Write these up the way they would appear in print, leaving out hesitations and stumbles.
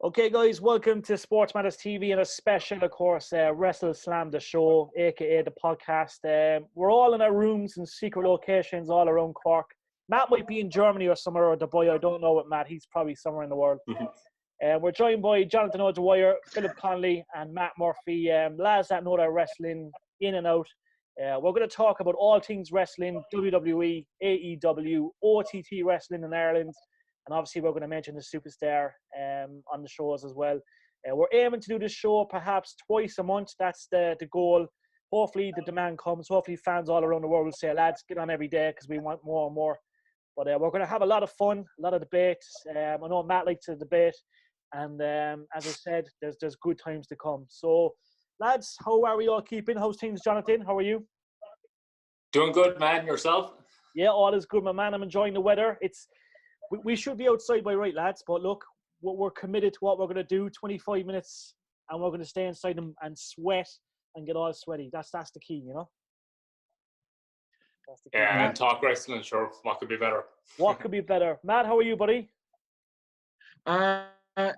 Okay, guys, welcome to Sports Matters TV and a special, of course, WrestleSlam, the show, aka the podcast. We're all in our rooms and secret locations all around Cork. Matt might be in Germany or somewhere, or Dubai. I don't know what Matt. He's probably somewhere in the world. We're joined by Jonathan O'Dwyer, Philip Conley, and Matt Murphy. Lads that know their wrestling in and out. We're going to talk about all things wrestling, WWE, AEW, OTT wrestling in Ireland. And obviously, we're going to mention the superstar on the shows as well. We're aiming to do this show perhaps twice a month. That's the goal. Hopefully, the demand comes. Hopefully, fans all around the world will say, lads, get on every day because we want more and more. But we're going to have a lot of fun, a lot of debate. I know Matt likes to debate. And as I said, there's good times to come. So, lads, how are we all keeping? How's things, Jonathan? How are you? Doing good, man. Yourself? Yeah, all is good, my man. I'm enjoying the weather. We should be outside by right, lads, but look, we're committed to what we're going to do, 25 minutes, and we're going to stay inside and sweat and get all sweaty. That's the key, you know? That's the key. Yeah, and talk wrestling, sure. What could be better? What could be better? Matt, how are you, buddy?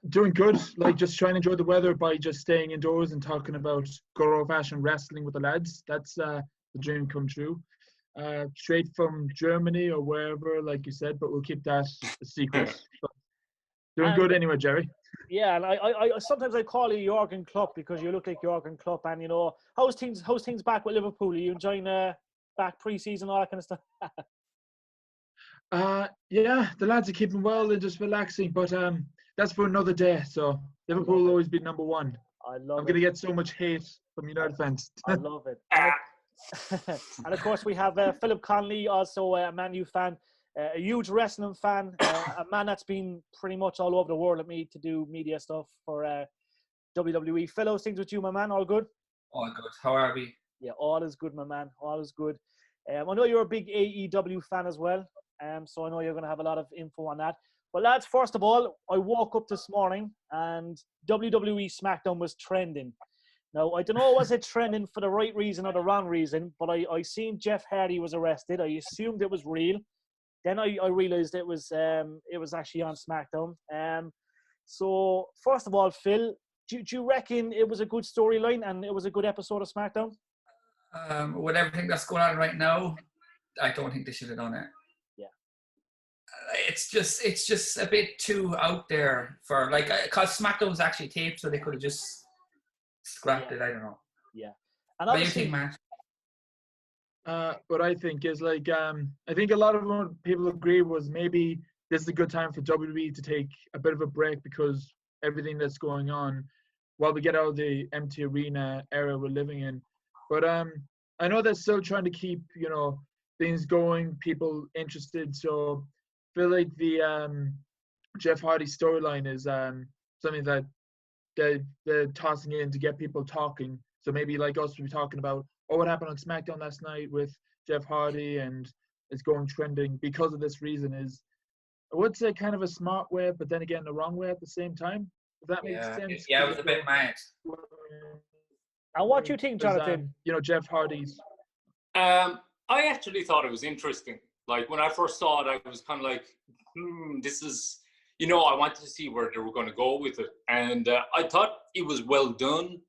Doing good. Like, just trying to enjoy the weather by just staying indoors and talking about good old-fashioned wrestling with the lads. That's the dream come true. Straight from Germany or wherever, like you said, but we'll keep that a secret. But doing good anyway, Jerry. Yeah, and I sometimes I call you Jurgen Klopp because you look like Jurgen Klopp. And you know, how's things back with Liverpool? Are you enjoying back pre-season, all that kind of stuff? Yeah, the lads are keeping well and just relaxing, but that's for another day. So Liverpool will always be number one. I'm going to get so much hate from United fans. I love it. And of course, we have Philip Conley, also a Man U fan, a huge wrestling fan, a man that's been pretty much all over the world with me to do media stuff for WWE. Phil, how's things with you, my man? All good? All good. How are we? Yeah, all is good, my man. All is good. I know you're a big AEW fan as well, so I know you're going to have a lot of info on that. But lads, first of all, I woke up this morning and WWE SmackDown was trending. Now, I don't know, was it trending for the right reason or the wrong reason, but I seen Jeff Hardy was arrested. I assumed it was real. Then I realized it was actually on SmackDown. So, first of all, Phil, do you reckon it was a good storyline and it was a good episode of SmackDown? With everything that's going on right now, I don't think they should have done it. Yeah. It's just a bit too out there for, like, because SmackDown was actually taped, so they could have just scrapped it. I don't know. Yeah. And what do you think, Matt? What I think is, like, I think a lot of what people agree was maybe this is a good time for WWE to take a bit of a break because everything that's going on while we get out of the empty arena era we're living in. But I know they're still trying to keep, you know, things going, people interested. So I feel like the Jeff Hardy storyline is something that they're tossing in to get people talking. So maybe like us, we'll be talking about, what happened on SmackDown last night with Jeff Hardy, and it's going trending because of this reason. Is, I would say, kind of a smart way, but then again, the wrong way at the same time. If that makes sense. Yeah, it was a bit mad. And what do you think, Jonathan? You know, Jeff Hardy's. I actually thought it was interesting. Like, when I first saw it, I was kind of like, this is, you know, I wanted to see where they were going to go with it. And I thought it was well done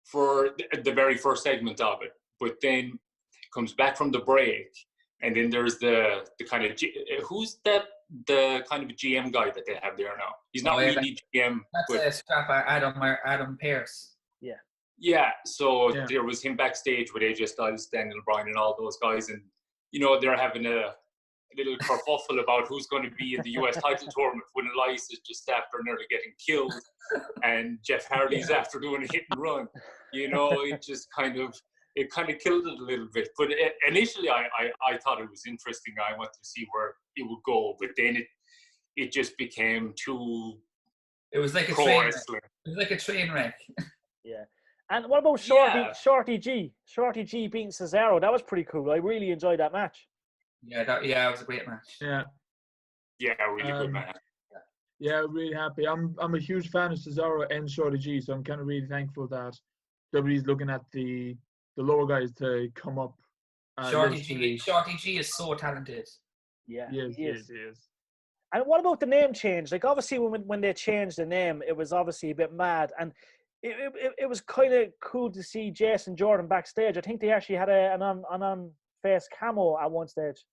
for the very first segment of it. But then it comes back from the break, and then there's the kind of, who's the kind of GM guy that they have there now? He's not really GM. That's a strap Adam Pearce. Yeah. Yeah, so there was him backstage with AJ Styles, Daniel Bryan, and all those guys. And, you know, they're having a little kerfuffle about who's going to be in the US title tournament when Elias is just after nearly getting killed and Jeff Hardy's after doing a hit and run. You know, it just kind of killed it a little bit. But initially I thought it was interesting. I wanted to see where it would go, but then it just became too. It was like a train wreck. It was like a train wreck. Yeah. And what about Shorty G? Shorty G beating Cesaro. That was pretty cool. I really enjoyed that match. Yeah, it was a great match. Yeah, really good match. Yeah, really happy. I'm a huge fan of Cesaro and Shorty G, so I'm kind of really thankful that WWE's looking at the lower guys to come up. Shorty G is so talented. Yeah, he is. And what about the name change? Like, obviously, when they changed the name, it was obviously a bit mad. And it was kind of cool to see Jason Jordan backstage. I think they actually had an on-face camo at one stage.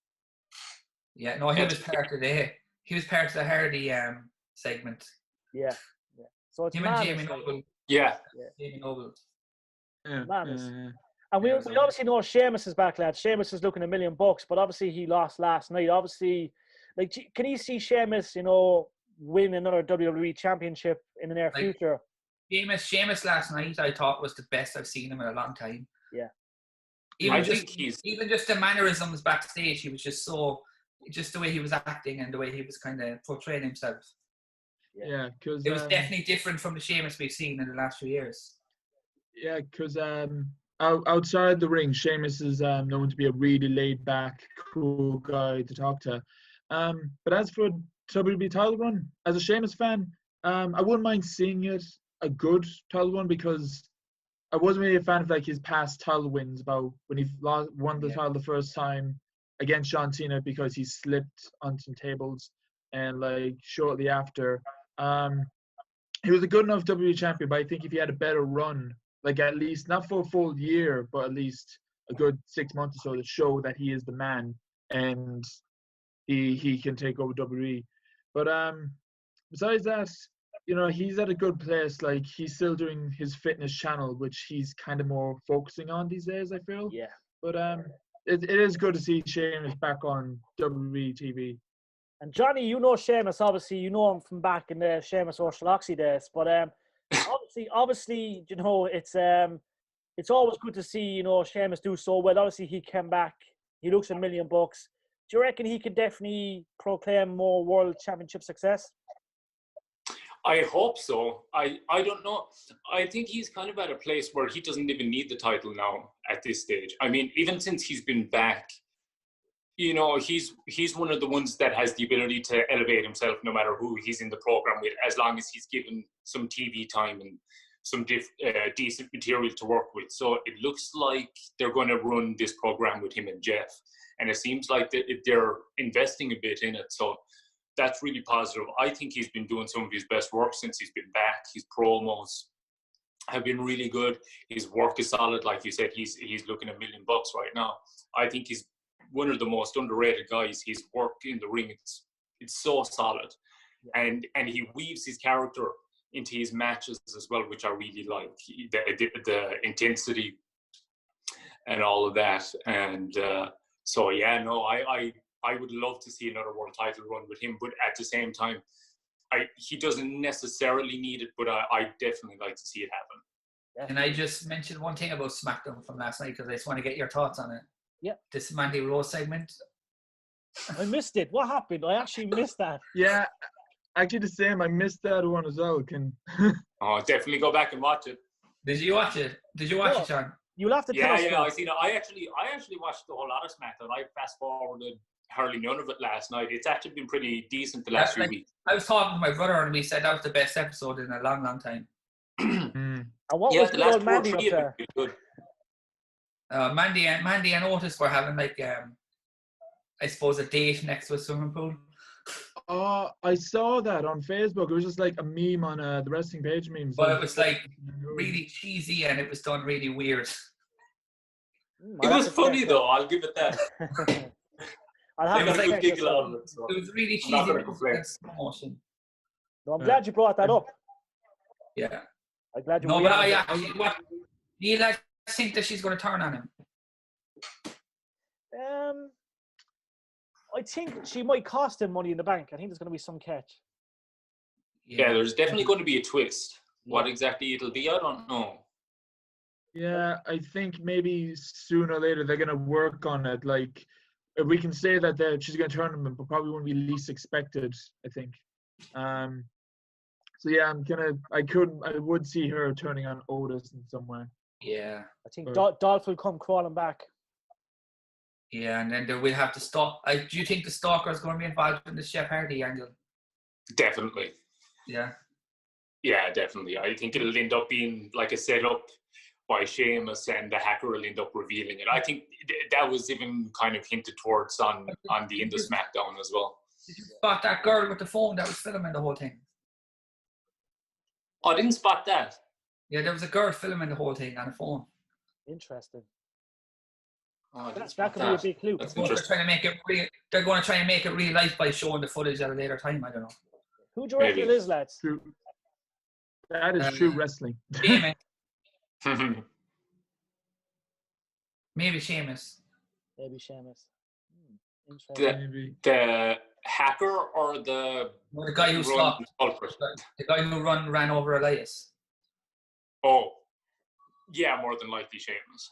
Yeah, no, he was part of the Hardy segment. Yeah. So it's him and Jamie Noble. Yeah. Jamie Noble. And we obviously know Sheamus is back, lads. Sheamus is looking $1 million, but obviously he lost last night. Obviously, like, can you see Sheamus, win another WWE championship in the near future? Sheamus last night, I thought, was the best I've seen him in a long time. Yeah. Even just the mannerisms backstage, he was just the way he was acting and the way he was kind of portraying himself. Yeah, because it was definitely different from the Sheamus we've seen in the last few years. Yeah, because outside the ring, Sheamus is known to be a really laid-back, cool guy to talk to. But as for WWE title run, as a Sheamus fan, I wouldn't mind seeing it a good title run, because I wasn't really a fan of like his past title wins, about when he won the title the first time against John Cena because he slipped on some tables, and like shortly after. He was a good enough WWE champion, but I think if he had a better run, like at least not for a full year, but at least a good 6 months or so to show that he is the man and he can take over WWE. But besides that, he's at a good place. Like, he's still doing his fitness channel, which he's kind of more focusing on these days, I feel. Yeah. But it is good to see Sheamus back on WWE TV. And Johnny, Sheamus, obviously, him from back in the Sheamus Orthodoxy days. But obviously, it's always good to see, Sheamus do so well. Obviously, he came back. He looks $1 million. Do you reckon he could definitely proclaim more world championship success? I hope so. I don't know. I think he's kind of at a place where he doesn't even need the title now at this stage. I mean, even since he's been back, he's one of the ones that has the ability to elevate himself no matter who he's in the program with, as long as he's given some TV time and some decent material to work with. So it looks like they're going to run this program with him and Jeff. And it seems like they're investing a bit in it. So that's really positive. I think he's been doing some of his best work since he's been back. His promos have been really good. His work is solid. Like you said, he's looking $1 million right now. I think he's one of the most underrated guys. His work in the ring, it's so solid. And he weaves his character into his matches as well, which I really like. The intensity and all of that. And so, yeah, no, I would love to see another world title run with him, but at the same time, he doesn't necessarily need it, but I definitely like to see it happen. And I just mentioned one thing about SmackDown from last night, because I just want to get your thoughts on it. Yeah. This Mandy Rose segment. I missed it. What happened? I actually missed that. Yeah, actually the same. I missed that one as well. Oh, definitely go back and watch it. Did you watch it? Did you watch it, Sean? You'll have to tell us. Yeah, I seen it. I actually watched the whole lot of SmackDown. I fast forwarded hardly none of it last night. It's actually been pretty decent the last few weeks. I was talking to my brother and we said that was the best episode in a long, long time. And what was the old Mandy up there? Good. Mandy and Otis were having I suppose a date next to a swimming pool. Oh, I saw that on Facebook. It was just like a meme on the wrestling page memes. But it was like really cheesy and it was done really weird. It was funny though, I'll give it that. It was really cheesy. No, I'm glad you brought that up. Yeah. I'm glad you do you think that she's going to turn on him? I think she might cost him Money in the Bank. I think there's going to be some catch. Yeah, there's definitely going to be a twist. What exactly it'll be, I don't know. Yeah, I think maybe sooner or later they're going to work on it. Like, we can say that she's going to turn him, but probably won't be least expected, I think. So yeah, I would see her turning on Otis in some way. Yeah. I think Dolph will come crawling back. Yeah, and then we'll have to stalk. Do you think the Stalker is going to be involved in the Jeff Hardy angle? Definitely. Yeah. Yeah, definitely. I think it'll end up being like a setup by Sheamus, and the Hacker will end up revealing it. I think that was even kind of hinted towards on the end of SmackDown as well. Did you spot that girl with the phone that was filming the whole thing? I didn't spot that. Yeah, there was a girl filming the whole thing on a phone. Interesting. Oh, That could be a big clue. That's They're interesting. trying to make it real. They're going to try and make it real life by showing the footage at a later time. I don't know. Who do you reckon it is, lads? True. That is true wrestling. Sheamus. Maybe Sheamus. Maybe Sheamus. Interesting. The hacker or the guy who stopped. The guy who ran over Elias. Oh, yeah, more than likely Sheamus.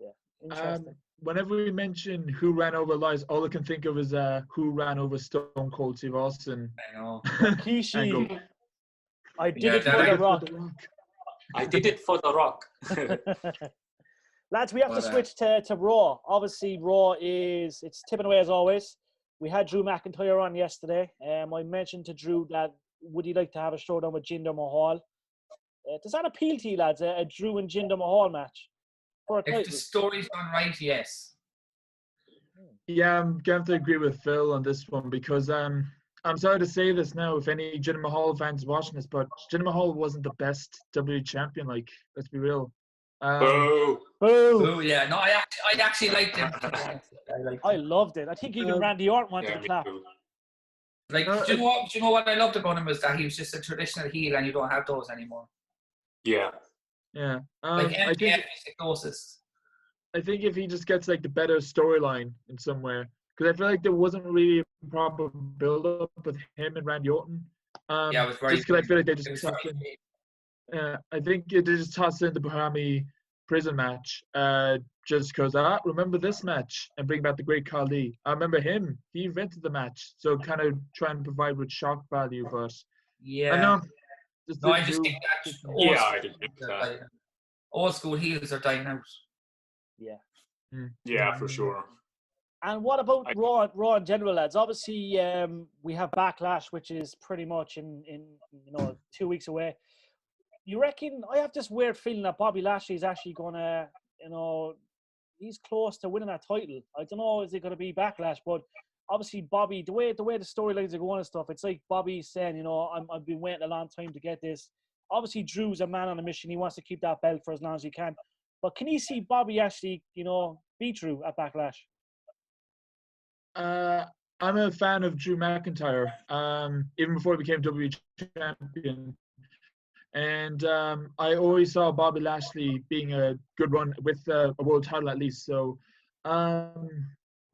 Yeah, interesting. Whenever we mention who ran over Elias, all I can think of is who ran over Stone Cold Steve Austin. I know. Kishi. I did it for the Rock. I did it for the Rock. Lads, we have to switch to Raw. Obviously, Raw it's tipping away as always. We had Drew McIntyre on yesterday. I mentioned to Drew that would he like to have a showdown with Jinder Mahal? Does that appeal to you, lads? A Drew and Jinder Mahal match for a title? If the story's done right, yes. Yeah, I'm going to agree with Phil on this one because I'm sorry to say this now, if any Jinder Mahal fans watching this, but Jinder Mahal wasn't the best WWE champion. Like, let's be real. Boo! Boo! Yeah, no, I actually liked him. I loved it. I think even Randy Orton wanted to clap. Like, do you know what I loved about him was that he was just a traditional heel, and you don't have those anymore. Yeah. Yeah. Like MJF is the closest. I think if he just gets like the better storyline in somewhere, because I feel like there wasn't really a proper build-up with him and Randy Orton. Yeah, it was very. Just because I feel like they just tossed in. I think they just tossed in the Bahami prison match. Just because remember this match and bring back the great Khali. I remember him. He invented the match, so kind of trying to provide with shock value. But yeah, I know. I just think that. I didn't think that. Old school heels are dying out. Yeah. Yeah, for sure. And what about Raw in general, lads? Obviously, we have Backlash, which is pretty much in 2 weeks away. You reckon? I have this weird feeling that Bobby Lashley is actually gonna, he's close to winning that title. I don't know, is it gonna be Backlash? But obviously, Bobby, the way the storylines are going and stuff, it's like Bobby saying, I've been waiting a long time to get this. Obviously, Drew's a man on a mission. He wants to keep that belt for as long as he can. But can you see Bobby actually, beat Drew at Backlash? I'm a fan of Drew McIntyre, even before he became WWE champion. And I always saw Bobby Lashley being a good run with a world title at least. So looking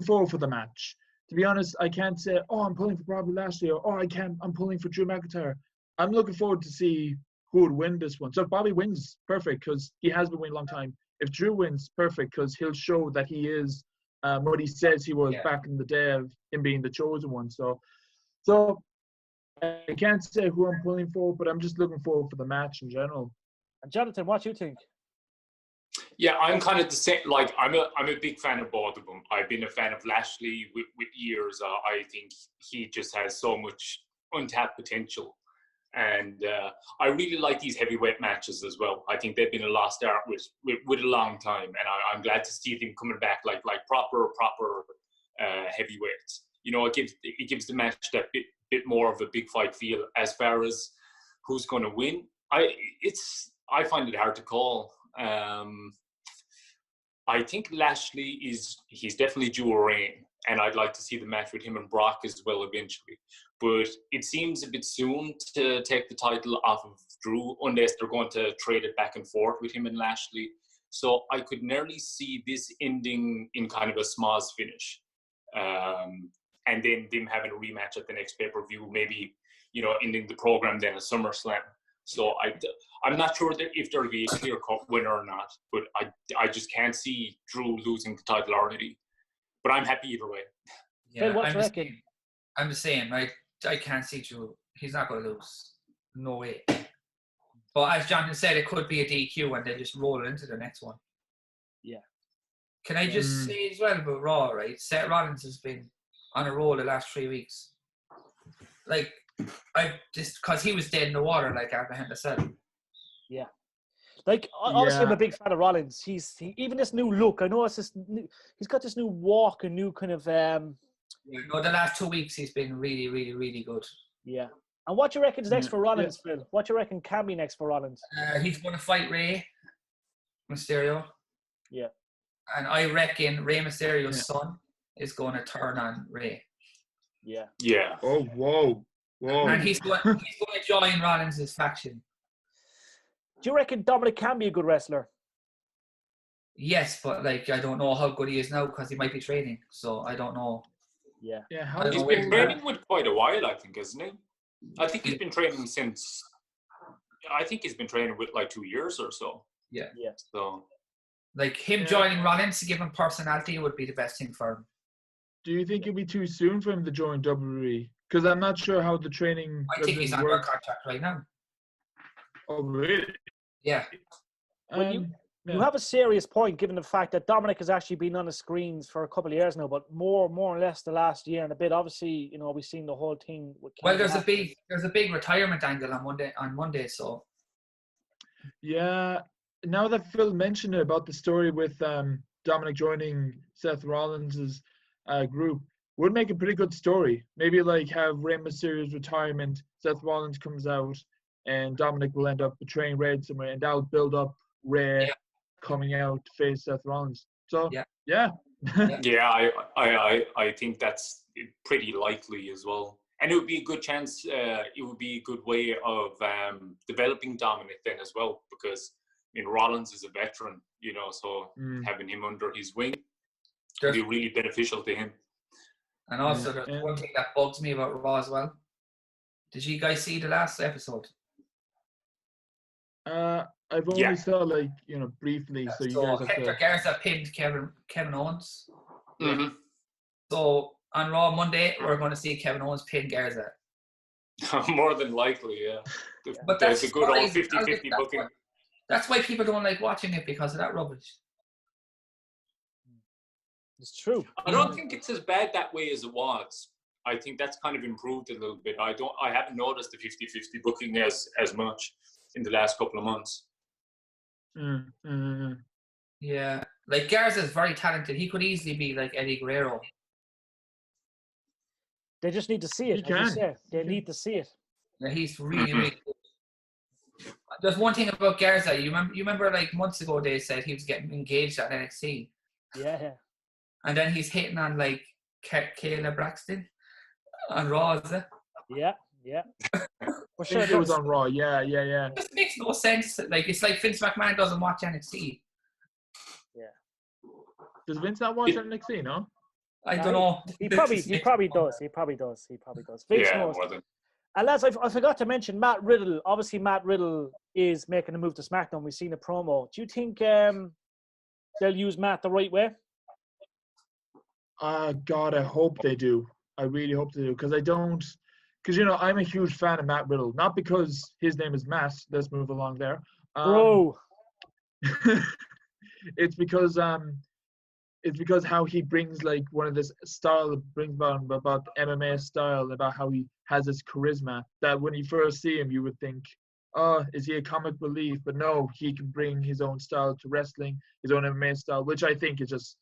forward for the match. To be honest, I can't say, I'm pulling for Bobby Lashley, or I'm pulling for Drew McIntyre. I'm looking forward to see who would win this one. So if Bobby wins, perfect, because he has been winning a long time. If Drew wins, perfect, because he'll show that he is what he says he was back in the day of him being the chosen one. So I can't say who I'm pulling for, but I'm just looking forward for the match in general. And Jonathan, what do you think? Yeah, I'm kind of the same. Like, I'm a big fan of both of them. I've been a fan of Lashley with years. I think he just has so much untapped potential. And I really like these heavyweight matches as well. I think they've been a lost art with a long time, and I'm glad to see them coming back like proper heavyweights. It gives the match that bit more of a big fight feel. As far as who's going to win, I find it hard to call. I think Lashley he's definitely due a reign, and I'd like to see the match with him and Brock as well eventually. But it seems a bit soon to take the title off of Drew, unless they're going to trade it back and forth with him and Lashley. So I could nearly see this ending in kind of a Smoz finish. And then them having a rematch at the next pay-per-view, maybe, ending the program then at SummerSlam. So I'm not sure if there'll be a clear-cut winner or not, but I just can't see Drew losing the title already. But I'm happy either way. Yeah, Phil, what do you reckon? I'm the same. I can't see Drew. He's not going to lose. No way. But as Jonathan said, it could be a DQ and they just roll into the next one. Yeah. Can I just say as well about Raw, right? Seth Rollins has been on a roll the last 3 weeks. Like, because he was dead in the water, like Abraham said. Yeah. Like, honestly, I'm a big fan of Rollins. He even this new look. I know he's got this new walk, a new kind of No, the last 2 weeks he's been really, really, really good. Yeah. And what do you reckon's next for Rollins, Yeah. Phil? What do you reckon can be next for Rollins? He's going to fight Rey Mysterio. Yeah. And I reckon Rey Mysterio's son is going to turn on Rey. Yeah. Yeah. Oh, whoa. And he's going to join Rollins' faction. Do you reckon Dominic can be a good wrestler? Yes, but like I don't know how good he is now because he might be training. So I don't know. Yeah. Yeah. He's been training with quite a while, I think, hasn't he? I think he's been training since. I think he's been training with like 2 years or so. Yeah. Yeah. So. Like him joining Rollins to give him personality would be the best thing for him. Do you think it'd be too soon for him to join WWE? Because I'm not sure how the training. I think he's under contract right now. Oh, really? Yeah. Well, you have a serious point, given the fact that Dominic has actually been on the screens for a couple of years now, but more or less the last year and a bit. Obviously, you know, we've seen the whole thing. Well, there's a big retirement angle on Monday, so. Yeah. Now that Phil mentioned it about the story with Dominic joining Seth Rollins' group, would make a pretty good story. Maybe like have Rey Mysterio's retirement, Seth Rollins comes out, and Dominic will end up betraying Rey somewhere, and that'll build up Rey coming out to face Seth Rollins. So yeah. I think that's pretty likely as well. And it would be a good chance. It would be a good way of developing Dominic then as well, because Rollins is a veteran, you know, so having him under his wing would be really beneficial to him. And also, there's one thing that bugs me about Raw as well. Did you guys see the last episode? I've only saw briefly. So you guys have Hector Garza pinned Kevin Owens. Mm-hmm. So on Raw Monday, we're going to see Kevin Owens pin Garza. More than likely, yeah. But that's a good old 50-50 booking. That's why people don't like watching it, because of that rubbish. It's true. I don't think it's as bad that way as it was. I think that's kind of improved a little bit. I haven't noticed the 50-50 booking as much in the last couple of months. Yeah, like Garza is very talented. He could easily be like Eddie Guerrero. They just need to see it. They need to see it. Yeah, he's really, really good. There's one thing about Garza. You remember like months ago they said he was getting engaged at NXT. Yeah. And then he's hitting on like Kayla Braxton on Raw, is it? Yeah. For sure, it was on Raw. Yeah. It just makes no sense. Like it's like Vince McMahon doesn't watch NXT. Yeah. Does Vince not watch NXT? No. I don't know. He probably does. Vince knows. More than. And lads, I forgot to mention Matt Riddle. Obviously, Matt Riddle is making a move to SmackDown. We've seen a promo. Do you think they'll use Matt the right way? God, I hope they do. I really hope they do, because I'm a huge fan of Matt Riddle. Not because his name is Matt. Let's move along there. Bro. It's because how he brings like one of this style, brings about MMA style, about how he has this charisma that when you first see him, you would think, oh, is he a comic relief? But no, he can bring his own style to wrestling, his own MMA style, which I think is just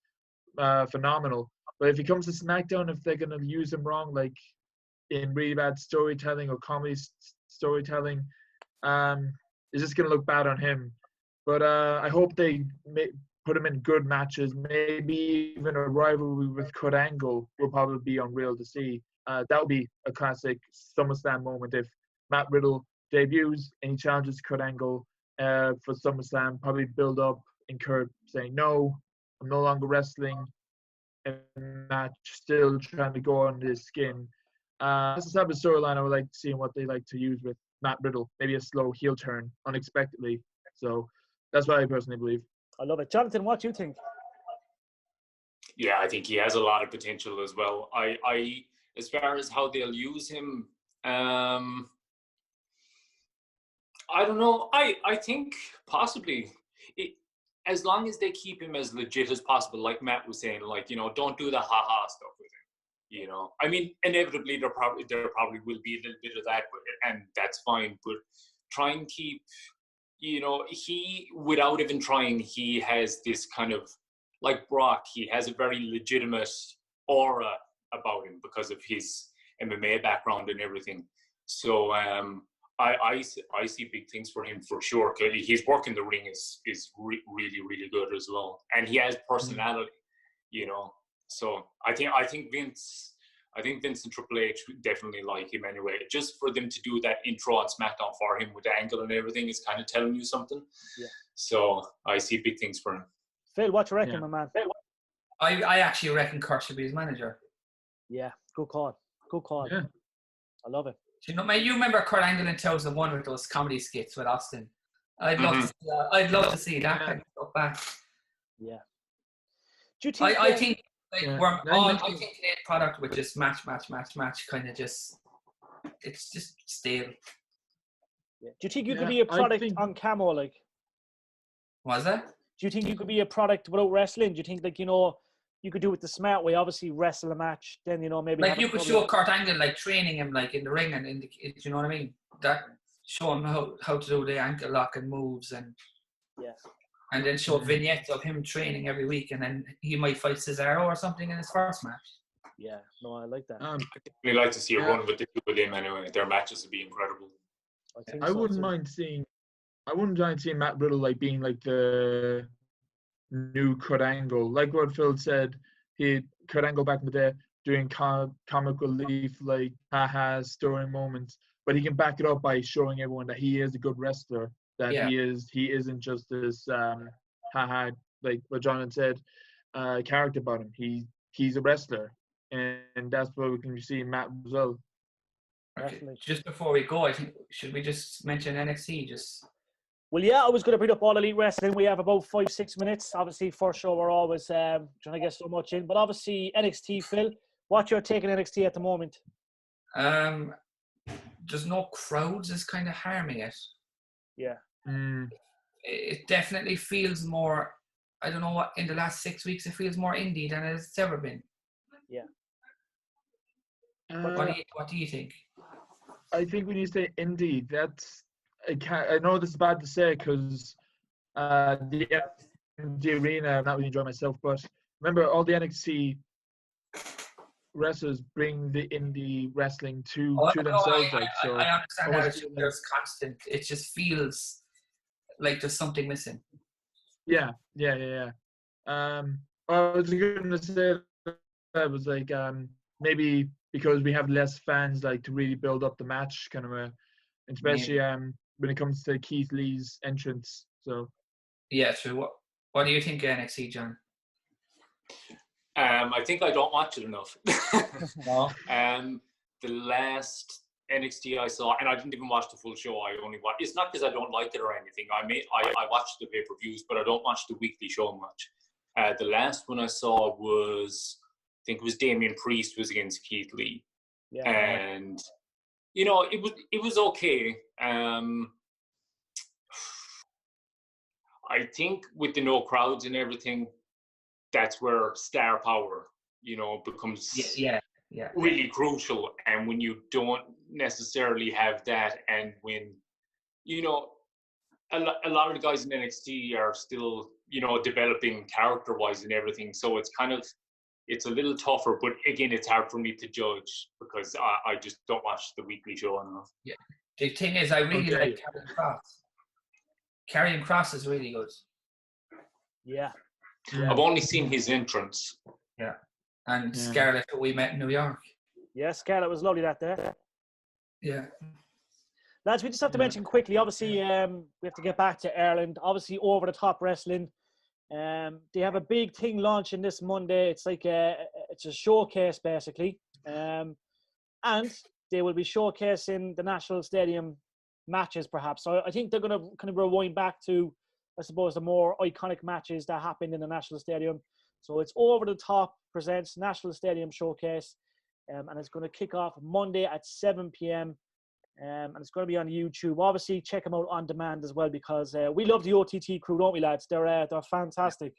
phenomenal. But if he comes to SmackDown, if they're going to use him wrong, like in really bad storytelling or comedy storytelling, it's just going to look bad on him. But I hope they put him in good matches. Maybe even a rivalry with Kurt Angle will probably be unreal to see. That would be a classic SummerSlam moment if Matt Riddle debuts and he challenges Kurt Angle for SummerSlam, probably build up and Kurt saying, no, I'm no longer wrestling, and Matt still trying to go on his skin. That's the type of storyline I would like to see and what they like to use with Matt Riddle. Maybe a slow heel turn unexpectedly. So that's what I personally believe. I love it. Jonathan, what do you think? Yeah, I think he has a lot of potential as well. I as far as how they'll use him, I don't know. I think possibly as long as they keep him as legit as possible, like Matt was saying, like, don't do the ha-ha stuff with him. I mean, inevitably there probably will be a little bit of that, and that's fine. But try and keep, he, without even trying, he has this kind of, like Brock, he has a very legitimate aura about him because of his MMA background and everything. So I see big things for him for sure. Clearly, his work in the ring is really, really good as well, and he has personality, you know. So I think Vince and Triple H definitely like him anyway. Just for them to do that intro on SmackDown for him with the angle and everything is kind of telling you something. Yeah. So I see big things for him. Phil, what you reckon, my man? I actually reckon Kurt should be his manager. Yeah, good call. Good call. Yeah. I love it. You know, man, you remember Kurt Angle in 2001 with those comedy skits with Austin? I'd love to see that. I'd love to see that kind of stuff back. Yeah. Do you think? I think I think today's product with just match, kind of just it's just stale. Yeah. Do you think you could be a product on camo, like? What's that? Do you think you could be a product without wrestling? Do you think, like, you know, you could do it the smart way? Obviously, wrestle a match, then, you know, maybe like you could show Kurt Angle like training him like in the ring and in the, you know what I mean? That show him how to do the ankle lock and moves and and then show vignettes of him training every week, and then he might fight Cesaro or something in his first match. Yeah, no, I like that. We'd like to see a run with the two of them anyway. Their matches would be incredible. I wouldn't mind seeing Matt Riddle like being like the new Kurt Angle, like what Phil said. Kurt Angle back in the day doing comic relief, like haha story moments, but he can back it up by showing everyone that he is a good wrestler. That he isn't just this haha, like what Jonathan said, character about him. He's a wrestler, and that's what we can see in Matt as well. Okay. Just before we go, I think should we just mention NXT? Well, yeah, I was going to bring up All Elite Wrestling. We have about 5-6 minutes. Obviously, first show we're always trying to get so much in, but obviously NXT. Phil, what's your take on NXT at the moment? There's no crowds is kind of harming it. Yeah. It definitely feels more, I don't know what, in the last 6 weeks it feels more indie than it's ever been. Yeah. What do you think? I think when you say indie, I know this is bad to say because the arena, I'm not really enjoying myself, but remember all the NXT wrestlers bring the indie wrestling to themselves. I understand that there's constant. It just feels like there's something missing. Yeah. I was going to say that was like maybe because we have less fans like to really build up the match, kind of especially when it comes to Keith Lee's entrance. So yeah, so what do you think of NXT, John? I think I don't watch it enough. No. The last NXT I saw, and I didn't even watch the full show. I only watched. It's not because I don't like it or anything. I watched the pay-per-views, but I don't watch the weekly show much. The last one I saw was, I think it was Damian Priest was against Keith Lee, and you know it was okay. I think with the no crowds and everything, that's where star power, you know, becomes really crucial. And when you don't necessarily have that, and when, you know, a lot of the guys in NXT are still, you know, developing character-wise and everything, so it's kind of, it's a little tougher. But again, it's hard for me to judge because I just don't watch the weekly show enough. Yeah, the thing is, I really like Karrion Kross. Karrion Kross is really good. Yeah. I've only seen his entrance. Yeah. And Scarlett, who we met in New York. Yeah, Scarlett was lovely that day. Yeah. Lads, we just have to mention quickly, obviously, we have to get back to Ireland. Obviously, Over the Top Wrestling. They have a big thing launching this Monday. It's like it's a showcase, basically. And they will be showcasing the National Stadium matches, perhaps. So I think they're going to kind of rewind back to, I suppose, the more iconic matches that happened in the National Stadium. So it's Over the Top presents National Stadium Showcase, and it's going to kick off Monday at 7 p.m. And it's going to be on YouTube. Obviously, check them out on demand as well, because we love the OTT crew, don't we, lads? They're fantastic.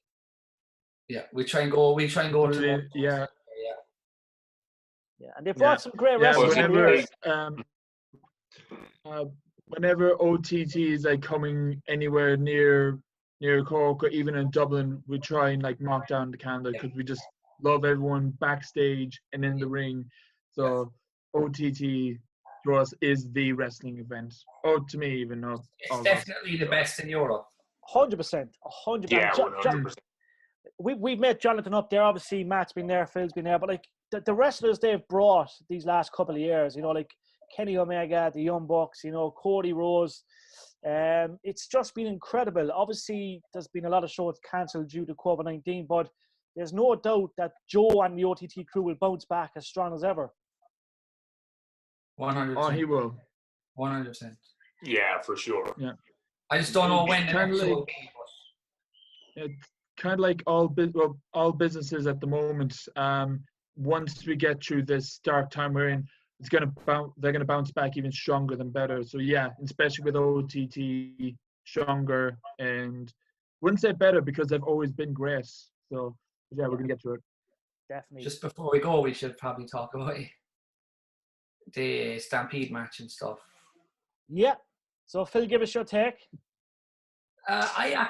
Yeah, we try and go to yeah. And they brought some great wrestlers. Whenever OTT is like coming anywhere near Cork or even in Dublin, we try and like mark down the calendar because love everyone backstage and in the ring. So OTT to us is the wrestling event. Oh, to me, even though it's definitely the best in Europe. 100%. 100%. Yeah, 100%. We've met Jonathan up there. Obviously, Matt's been there, Phil's been there, but like the wrestlers they've brought these last couple of years, you know, like Kenny Omega, the Young Bucks, you know, Cody Rhodes. It's just been incredible. Obviously, there's been a lot of shows cancelled due to COVID-19, but there's no doubt that Joe and the OTT crew will bounce back as strong as ever. 100%. Oh, he will. 100%. Yeah, for sure. Yeah. I just don't know when the next show will be. It's kind of like all businesses at the moment. Once we get through this dark time we're in, they're gonna bounce back even stronger than better. So yeah, especially with OTT, stronger, and wouldn't say better because they've always been great. So yeah, we're gonna get through it. Definitely. Just before we go, we should probably talk about the Stampede match and stuff. Yeah. So Phil, give us your take. I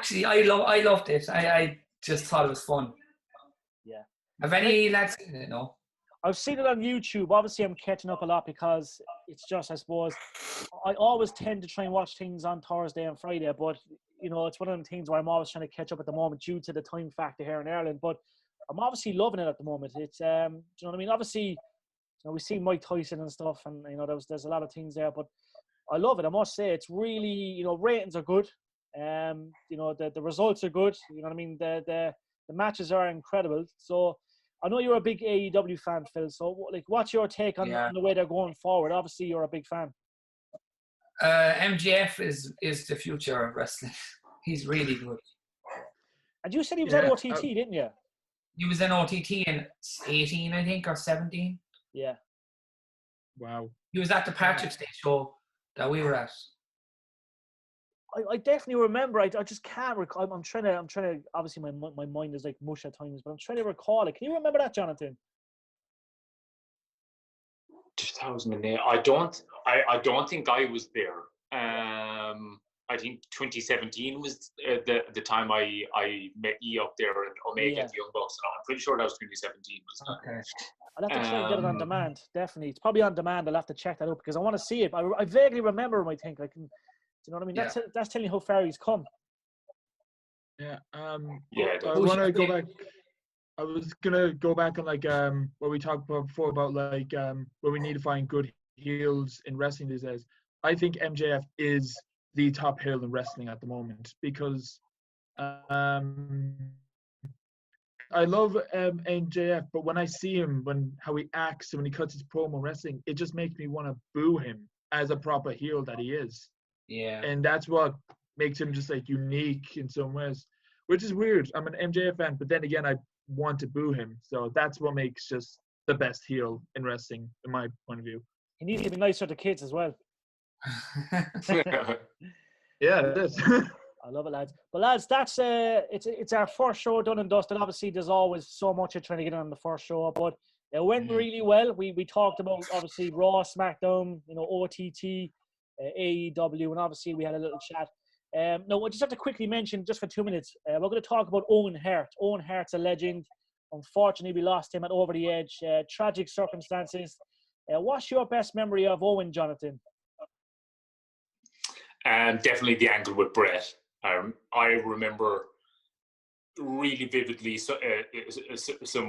loved it. I just thought it was fun. Yeah. Have any lads seen it? No. I've seen it on YouTube. Obviously, I'm catching up a lot because it's just, I suppose, I always tend to try and watch things on Thursday and Friday, but, you know, it's one of them things where I'm always trying to catch up at the moment due to the time factor here in Ireland, but I'm obviously loving it at the moment. It's, do you know what I mean? Obviously, you know, we see Mike Tyson and stuff, and, you know, there's a lot of things there, but I love it. I must say, it's really, you know, ratings are good. You know, the results are good. You know what I mean? The matches are incredible. So, I know you're a big AEW fan, Phil. So, like, what's your take on the way they're going forward? Obviously, you're a big fan. MJF is the future of wrestling. He's really good. And you said he was on OTT, didn't you? He was in OTT in 18, I think, or 17. Yeah. Wow. He was at the Patrick's Day show that we were at. I definitely remember. I just can't recall. I'm trying to. Obviously, my mind is like mush at times, but I'm trying to recall it. Can you remember that, Jonathan? 2008. I don't think I was there. I think 2017 was the time I met E up there and Omega and the Young Bucks, and I'm pretty sure that was 2017. Okay. I'll have to try and get it on demand. Definitely, it's probably on demand. I'll have to check that out because I want to see it. I vaguely remember him. I think I can. Do you know what I mean? Yeah. That's telling you how far he's come. Yeah. Yeah. I want to go back. I was gonna go back on like what we talked about before about like where we need to find good heels in wrestling these days. I think MJF is the top heel in wrestling at the moment because I love MJF, but when I see him, how he acts and when he cuts his promo wrestling, it just makes me want to boo him as a proper heel that he is. Yeah. And that's what makes him just like unique in some ways, which is weird. I'm an MJF fan, but then again, I want to boo him. So that's what makes just the best heel in wrestling, in my point of view. He needs to be nicer to kids as well. Yeah, it is. I love it, lads. But lads, that's it's our first show done and dusted. Obviously, there's always so much of trying to get on the first show, but it went really well. We talked about obviously Raw, SmackDown, you know, OTT, AEW, and obviously we had a little chat. No, I just have to quickly mention, just for 2 minutes, we're going to talk about Owen Hart. Owen Hart's a legend. Unfortunately, we lost him at Over the Edge. Tragic circumstances. What's your best memory of Owen, Jonathan? Definitely the angle with Brett. I remember really vividly some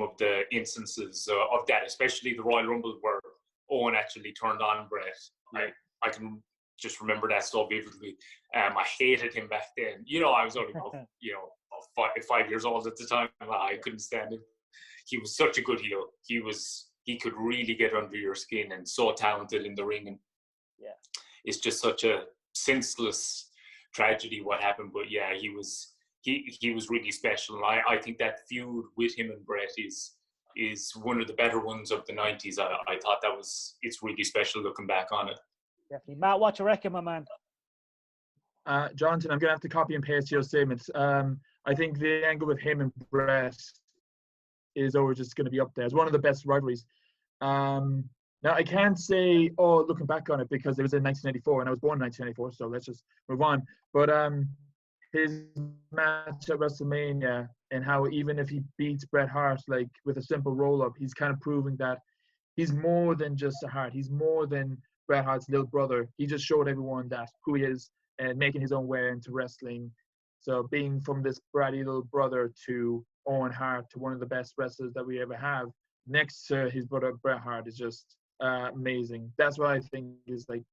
of the instances of that, especially the Royal Rumble where Owen actually turned on Brett. I can just remember that so vividly. I hated him back then. You know, I was only, 5 years old at the time. I couldn't stand him. He was such a good heel. He could really get under your skin and so talented in the ring. And it's just such a senseless tragedy what happened. But yeah, he was really special. And I think that feud with him and Brett is one of the better ones of the 90s. I thought it's really special looking back on it. Definitely. Matt, what you reckon, my man? Jonathan, I'm going to have to copy and paste your statements. I think the angle with him and Brett is always just going to be up there. It's one of the best rivalries. Now, I can't say, looking back on it, because it was in 1994, and I was born in 1994, so let's just move on. But his match at WrestleMania and how even if he beats Bret Hart like with a simple roll-up, he's kind of proving that he's more than just a Hart. He's more than Bret Hart's little brother. He just showed everyone that who he is and making his own way into wrestling. So being from this bratty little brother to Owen Hart, to one of the best wrestlers that we ever have, next to his brother Bret Hart, is just amazing. That's what I think is like,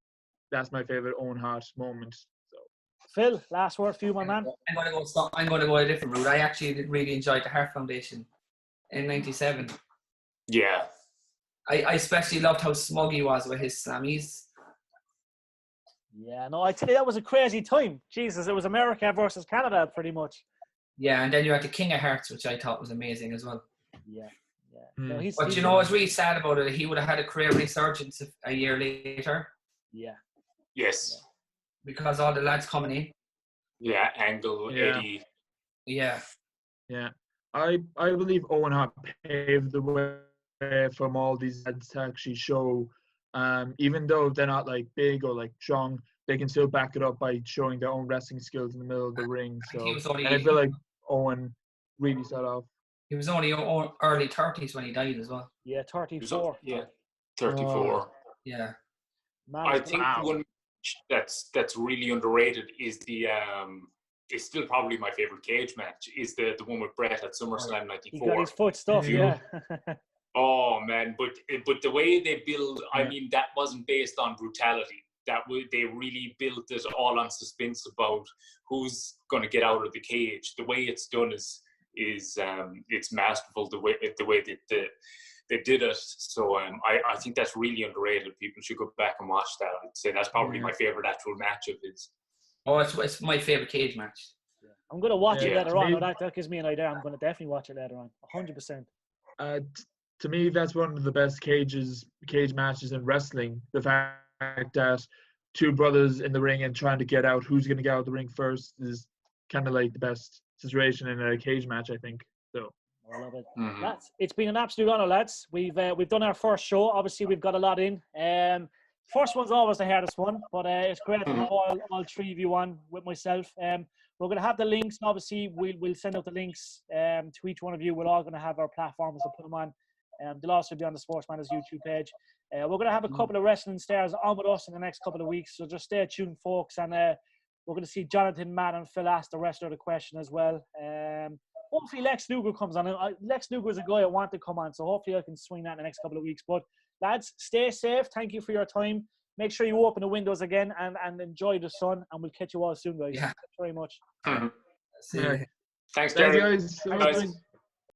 that's my favorite Owen Hart moment. So, Phil, last word for you, my man. I'm going to go a different route. I actually really enjoyed the Hart Foundation in '97. Yeah. I especially loved how smug he was with his slammies. Yeah, no, I tell you, that was a crazy time. Jesus, it was America versus Canada, pretty much. Yeah, and then you had the King of Hearts, which I thought was amazing as well. Yeah. No, but you know what's really sad about it? He would have had a career resurgence a year later. Yeah. Yes. Because all the lads coming in. Yeah, Angle, Eddie. Yeah. Yeah. I believe Owen Hart paved the way from all these lads to actually show, even though they're not like big or like strong, they can still back it up by showing their own wrestling skills in the middle of the ring. So, and I feel like Owen really set off. He was only early 30s when he died as well. Yeah, 34. Yeah, 34. Yeah. Man, I think one that's really underrated is the it's still probably my favorite cage match, is the one with Bret at SummerSlam '94. He got his foot stuffed, yeah. Oh man, but the way they build, I mean, that wasn't based on brutality. They really built it all on suspense about who's going to get out of the cage. The way it's done is it's masterful. The way that they did it. So I think that's really underrated. People should go back and watch that. I'd say that's probably my favorite actual match of his. Oh, it's my favorite cage match. Yeah. I'm going to watch it later on. That gives me an idea. I'm going to definitely watch it later on. 100%. To me, that's one of the best cage matches in wrestling. The fact that two brothers in the ring and trying to get out, who's going to get out of the ring first, is kind of like the best situation in a cage match, I think. So I love it. It's been an absolute honor, lads. We've done our first show. Obviously, we've got a lot in. First one's always the hardest one, but it's great to have all three of you on with myself. We're going to have the links. Obviously, we'll send out the links to each one of you. We're all going to have our platforms to put them on. They'll also be on the Sports Matters YouTube page. We're going to have a couple of wrestling stars on with us in the next couple of weeks, so just stay tuned, folks. And we're going to see Jonathan, Matt, and Phil ask the wrestler the question as well. Hopefully Lex Luger comes on. Lex Luger is a guy I want to come on, so hopefully I can swing that in the next couple of weeks. But lads, stay safe. Thank you for your time. Make sure you open the windows again and enjoy the sun, and we'll catch you all soon, guys. Yeah. Thanks very much. Thanks, Gary. Thanks, guys.